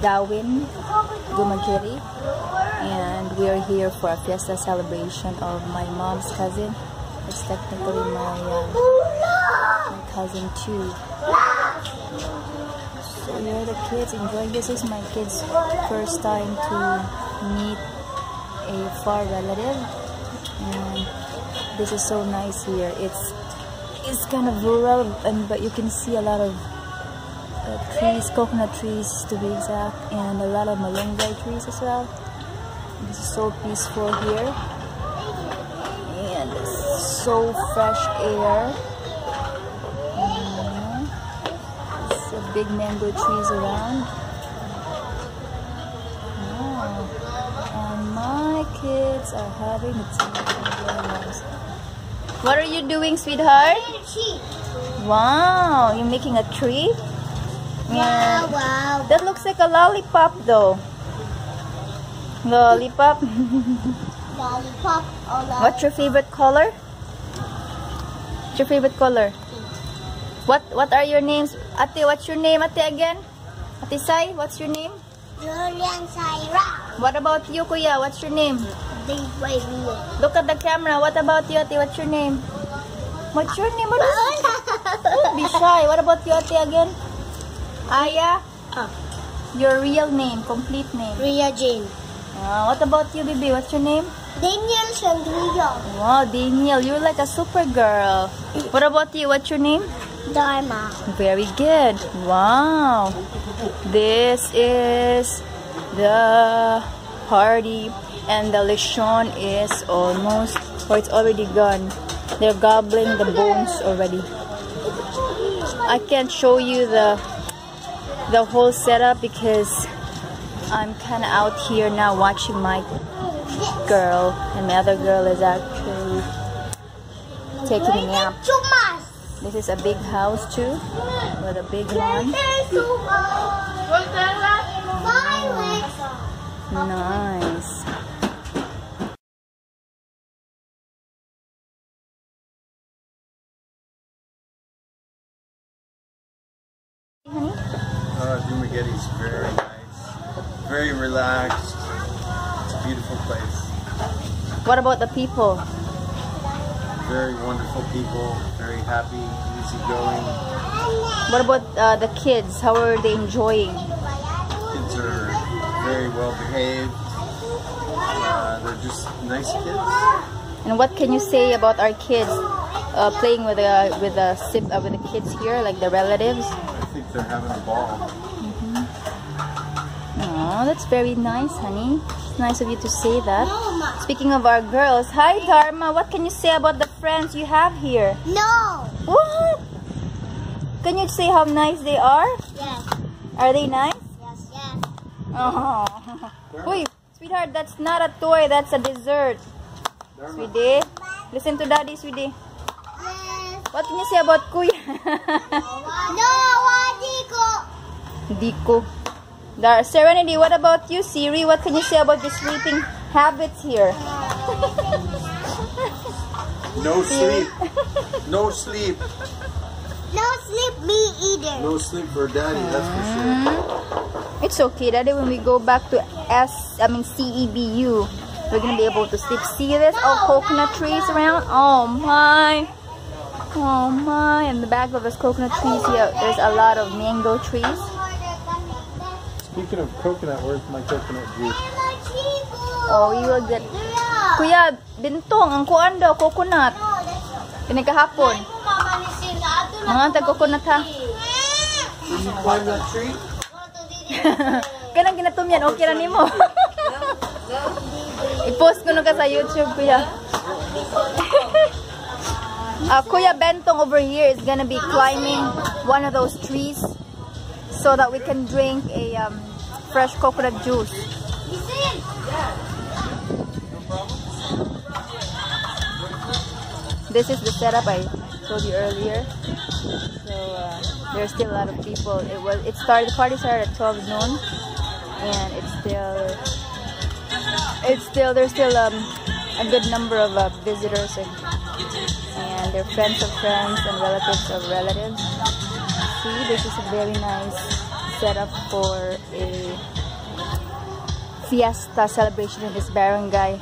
Dawin, Dumaguete, and we are here for a fiesta celebration of my mom's cousin. It's technically my cousin too. So here are the kids enjoying. This is my kids' first time to meet a far relative, and this is so nice here. It's kind of rural, but you can see a lot of trees, coconut trees to be exact, and a lot of malunggay trees as well. This is so peaceful here, and so fresh air. It's a big mango trees around. And my kids are having a time. What are you doing, sweetheart? Wow, you're making a tree? Yeah. Wow. That looks like a lollipop though. Lollipop. Lollipop. What's your favorite color? What's your favorite color? What are your names? Ate, what's your name, Ate, again? Ate Sai, what's your name? Julian Saira. What about you, Kuya? What's your name? Big baby. Look at the camera. What about you, Ate? What's your name? What's your name? Don't be shy. What about you, Ate, again? Aya? Your real name, complete name. Ria Jane. What about you, baby? What's your name? Daniel Shandria. Wow, Daniel, you're like a super girl. What about you? What's your name? Dharma. Very good. Wow. This is the party, and the lechon is almost, or it's already gone. They're gobbling the bones already. I can't show you the whole setup because I'm kind of out here now watching my girl, and my other girl is actually taking a nap. This is a big house too, with a big lawn. Nice. Dumaguete is very nice, very relaxed. It's a beautiful place. What about the people? Very wonderful people, very happy, easygoing. What about the kids? How are they enjoying? Kids are very well behaved. They're just nice kids. And what can you say about our kids playing with the kids here, like the relatives? I think they're having a ball. Oh, that's very nice, honey. It's nice of you to say that. Speaking of our girls, hi Dharma. What can you say about the friends you have here? No. What? Can you say how nice they are? Yes. Are they nice? Yes. Yes. Oh. Uy, sweetheart, that's not a toy. That's a dessert. Sweetie, listen to daddy, sweetie. Yes. What can you say about Kuya? No, Diko. Diko. Serenity, what about you, Siri? What can you say about the sleeping habits here? No sleep. No sleep. No sleep, me either. No sleep for daddy, that's for sure. It's okay, daddy. When we go back to CEBU, we're gonna be able to sleep. See this? All coconut trees around. Oh my. Oh my. In the back of those coconut trees here, there's a lot of mango trees. Speaking of coconut, where's my coconut juice? Oh, you will get... Kuya, bintong, ang kuan daw, coconut. Pinagkahapon. Mga tag-coconut ha. Did you climb that tree? Kanang ginatumyan, okay na nimo. I-post ko na ka sa YouTube, kuya. Kuya Bentong over here is gonna be climbing one of those trees so that we can drink a fresh coconut juice. This is the setup I told you earlier. So there's still a lot of people. The party started at 12 noon, and there's still a good number of visitors and their friends of friends and relatives of relatives. See, this is a very nice set up for a fiesta celebration in this barangay.